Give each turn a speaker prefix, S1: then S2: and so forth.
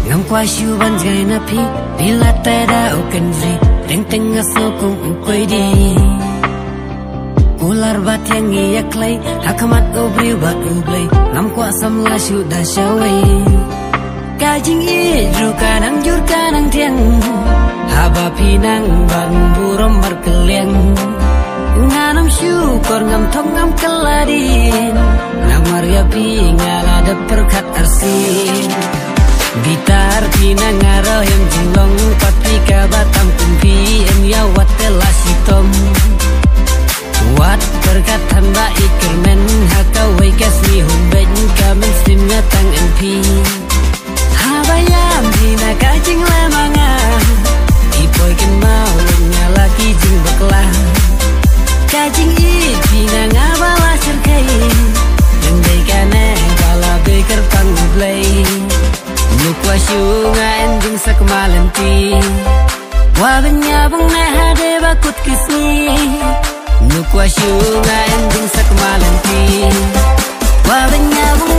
S1: ngam qua siêu ban gai na pi bila tera o kan vri teng teng aso kong ukoi di ular bat yang ia klay hakamat obri bat ublay ngam kwa samla shu da shawai kajing i ru kanang jur kanang tiang haba pinang ban burom markeleng nganam syukur ngam thong ngam keladin namaria pi ngala da perkat arsin gitar pinang ngaro yang jinglong pati kabatam kumpi en ya watela sitom wat berkat hamba ikermen haka wekas ni humben kamen singa tang NP habayam dina kajing lemanga ipoy ken mau nyalaki jing bakla kajing i dina ngabala serkai ngendai kane bala beker pangblay nukwa syunga enjing sakmalanti wabenya bung hade bakut kisni nukwa syunga enjing sakmalanti wabenya bung